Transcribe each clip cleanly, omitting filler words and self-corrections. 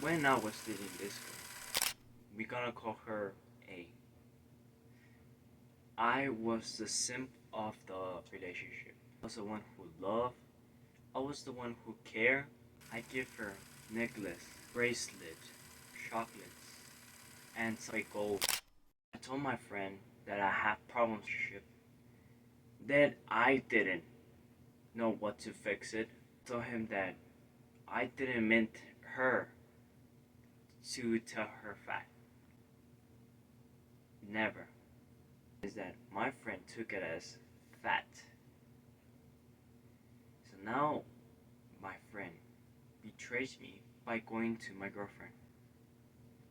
When I was dating this girl, we gonna call her A. I was the simp of the relationship. I was the one who loved. I was the one who cared. I give her necklace, bracelet, chocolates, and some gold. I told my friend that I have problems with relationship, that I didn't know what to fix it. I told him that I didn't meant her to tell her fact. Never. Is that my friend took it as fact. So now my friend betrays me by going to my girlfriend.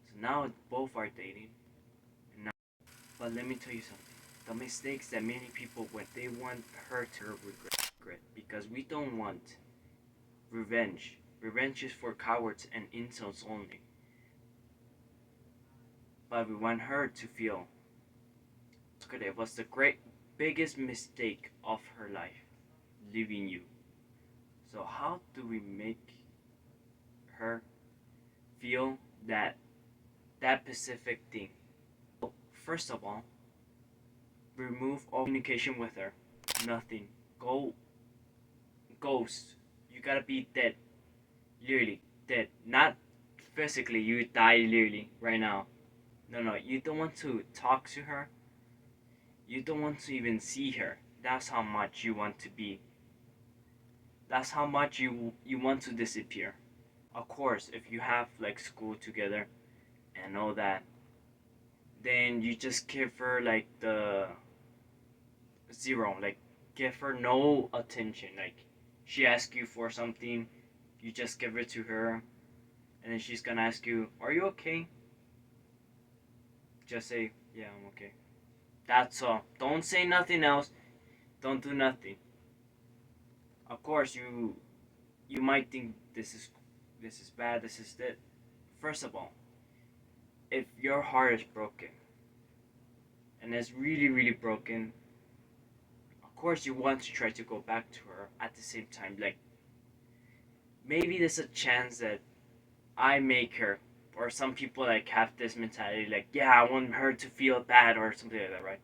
So now both are dating. And now, but let me tell you something. The mistakes that many people when they want her to regret because we don't want revenge. Revenge is for cowards and insults only. But we want her to feel it was the biggest mistake of her life, leaving you. So how do we make her feel that specific thing? Well, first of all, remove all communication with her. Nothing. Go ghost. You gotta be dead. Literally dead. Not physically, you die literally right now. No, you don't want to talk to her. You don't want to even see her. That's how much you want to be. That's how much you want to disappear. Of course, if you have like school together and all that, then you just give her like the zero, like give her no attention. Like she asks you for something, you just give it to her, and then she's gonna ask you, "Are you okay?" Just say, "Yeah, I'm okay." That's all. Don't say nothing else. Don't do nothing. Of course, you might think this is bad. This is that. First of all, if your heart is broken and it's really broken, of course you want to try to go back to her at the same time. Like maybe there's a chance that I make her, or some people like have this mentality like, yeah, I want her to feel bad or something like that, right?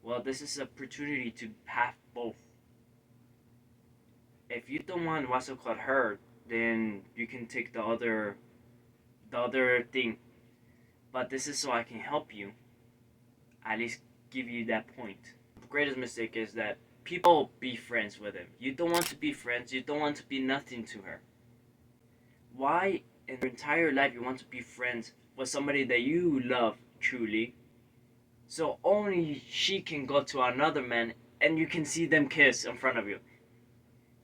Well, this is an opportunity to have both. If you don't want what's it called her, then you can take the other thing. But this is so I can help you. At least give you that point. The greatest mistake is that people be friends with him. You don't want to be friends. You don't want to be nothing to her. Why in your entire life you want to be friends with somebody that you love truly? So only she can go to another man and you can see them kiss in front of you.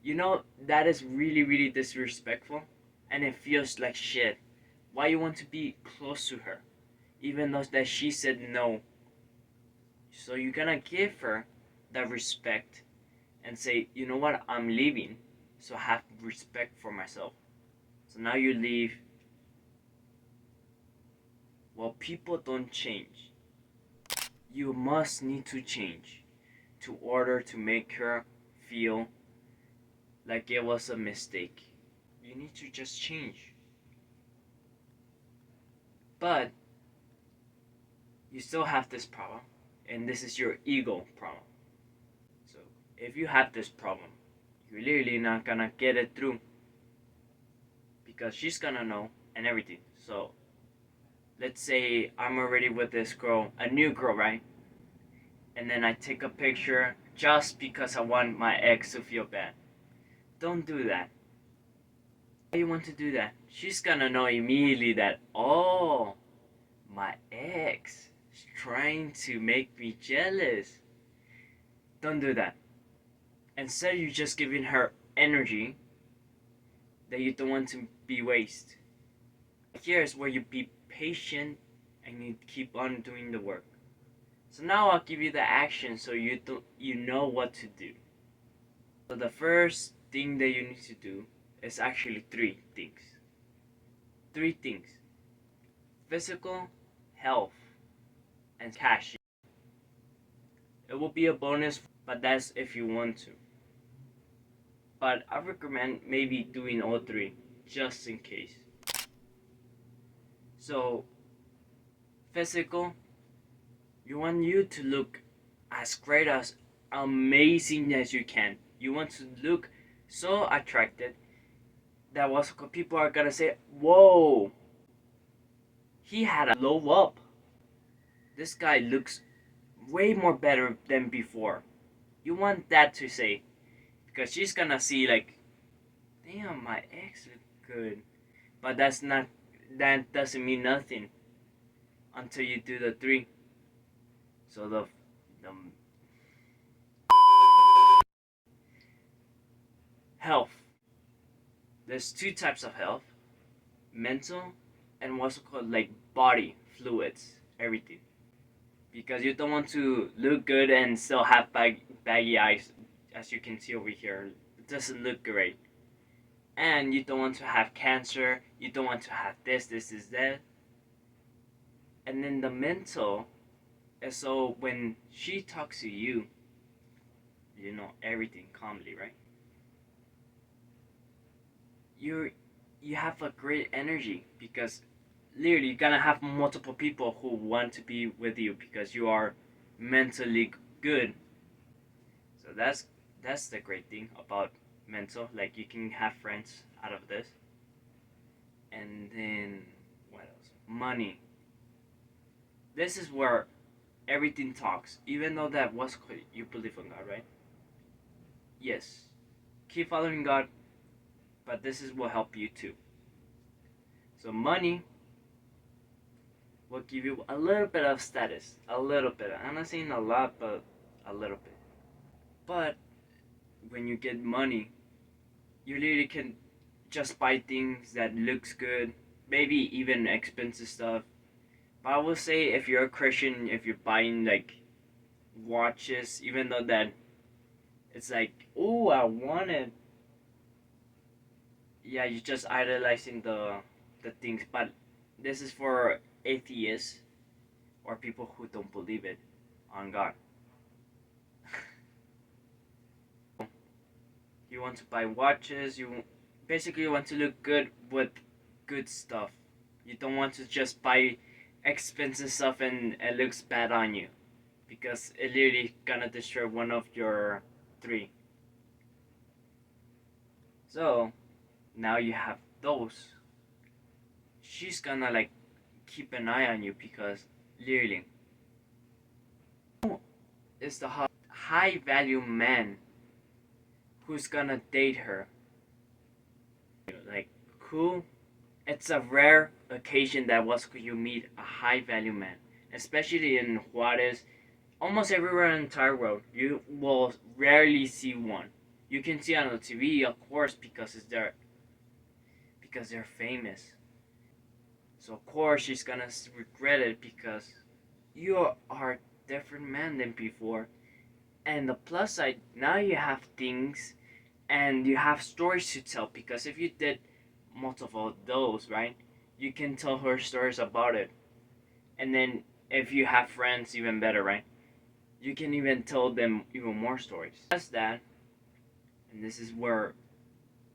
You know that is really disrespectful, and it feels like shit. Why you want to be close to her, even though that she said no? So you're gonna give her that respect and say, you know what, I'm leaving, so have respect for myself. So now you leave. Well, people don't change. You must need to change to order to make her feel like it was a mistake. You need to just change. But you still have this problem, and this is your ego problem. So if you have this problem, you're literally not gonna get it through because she's gonna know and everything. So let's say I'm already with this girl, a new girl, right? And then I take a picture just because I want my ex to feel bad. Don't do that. Why you want to do that? She's gonna know immediately that, oh, my ex is trying to make me jealous. Don't do that. Instead, you're just giving her energy that you don't want to be waste. Here's where you be patient and you keep on doing the work. So now I'll give you the action so you know what to do. So the first thing that you need to do is actually three things. Three things. Physical, health, and cash. It will be a bonus, but that's if you want to. But I recommend maybe doing all three, just in case. So physical, you want you to look as great as amazing as you can. You want to look so attracted that was people are gonna say, "Whoa, he had a glow up. This guy looks way more better than before." You want that to say, because she's gonna see like, "Damn, my ex look good," but that's not. That doesn't mean nothing until you do the three. So the health. There's two types of health: mental and what's called like body fluids, everything. Because you don't want to look good and still have baggy eyes, as you can see over here. It doesn't look great. And you don't want to have cancer. You don't want to have this, is that. And then the mental is so when she talks to you, you know everything calmly, right? you you have a great energy because literally you're gonna have multiple people who want to be with you because you are mentally good. So that's the great thing about mental. Like you can have friends out of this. And then what else? Money. This is where everything talks. Even though that was you believe in God, right? Yes. Keep following God, but this is will help you too. So money will give you a little bit of status. A little bit. I'm not saying a lot, but a little bit. But when you get money, you literally can just buy things that looks good, maybe even expensive stuff. But I will say if you're a Christian, if you're buying like watches, even though that it's like, oh, I want it. Yeah, you're just idolizing the things. But this is for atheists or people who don't believe it on God. You want to buy watches. You basically want to look good with good stuff. You don't want to just buy expensive stuff and it looks bad on you because it literally gonna destroy one of your three. So now you have those. She's gonna like keep an eye on you because literally it's the high value man who's gonna date her. Like who? It's a rare occasion that was you meet a high value man, especially in Juarez. Almost everywhere in the entire world, you will rarely see one. You can see on the TV, of course, because they're famous. So of course she's gonna regret it because you are a different man than before. And the plus side, now you have things and you have stories to tell because if you did multiple of those, right, you can tell her stories about it. And then if you have friends, even better, right? You can even tell them even more stories. That's that, and this is where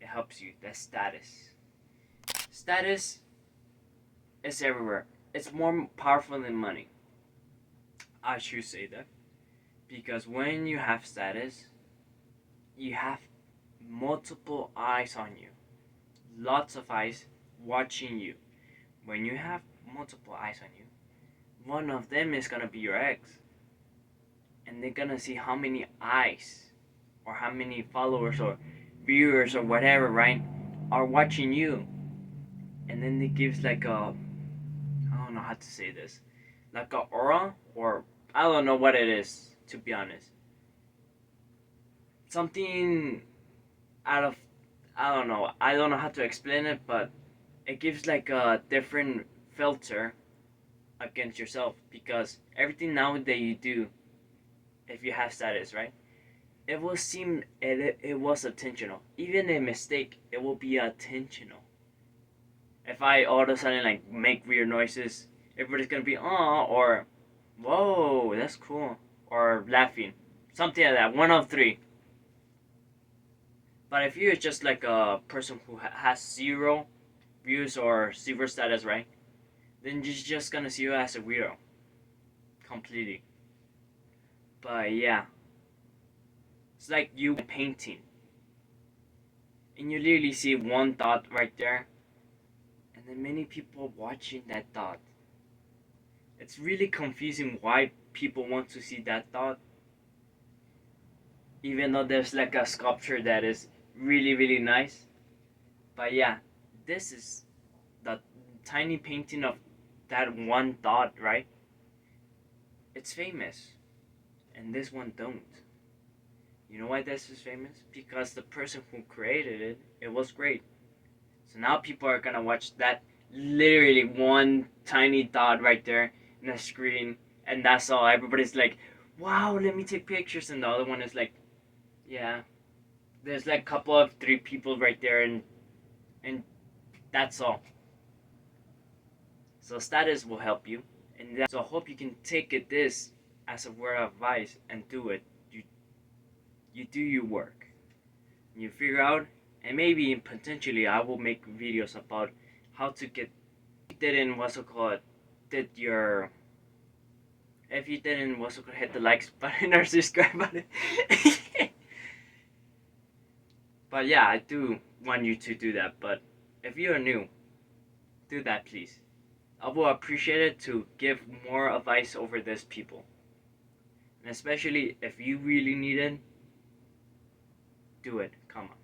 it helps you. That status. Status is everywhere. It's more powerful than money. I should say that because when you have status, you have multiple eyes on you, lots of eyes watching you. When you have multiple eyes on you, one of them is gonna be your ex, and they're gonna see how many eyes or how many followers or viewers or whatever, right, are watching you. And then it gives like a, I don't know how to say this, like a aura, or I don't know what it is, to be honest. Something out of, I don't know how to explain it, but it gives like a different filter against yourself because everything now that you do, if you have status, right, it will seem it was intentional. Even a mistake, it will be intentional. If I all of a sudden like make weird noises, everybody's gonna be or whoa, that's cool, or laughing, something like that. One of three. But if you're just like a person who has zero views or zero status, right? then you're just gonna see you as a weirdo. Completely. But yeah. It's like you painting. And you literally see one dot right there. And then many people watching that dot. It's really confusing why people want to see that dot. Even though there's like a sculpture that is really, really nice. But yeah, this is the tiny painting of that one dot, right? It's famous. And this one don't. You know why this is famous? Because the person who created it, it was great. So now people are gonna watch that literally one tiny dot right there in the screen, and that's all. Everybody's like, wow, let me take pictures. And the other one is like, yeah, there's like a couple of 3 people right there, and that's all. So status will help you. And so I hope you can take it this as a word of advice and do it. You do your work. You figure out, and maybe potentially I will make videos about how to get. Didn't what's it called? Did your if you didn't what's it called, hit the likes button or subscribe button. But yeah, I do want you to do that. But if you're new, do that please. I will appreciate it to give more advice over this people. And especially if you really need it, do it. Come on.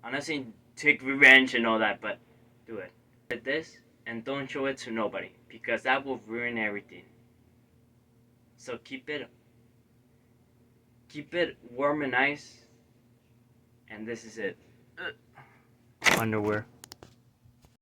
I'm not saying take revenge and all that, but do it. Did this and don't show it to nobody because that will ruin everything. So keep it warm and nice. And this is it. Underwear.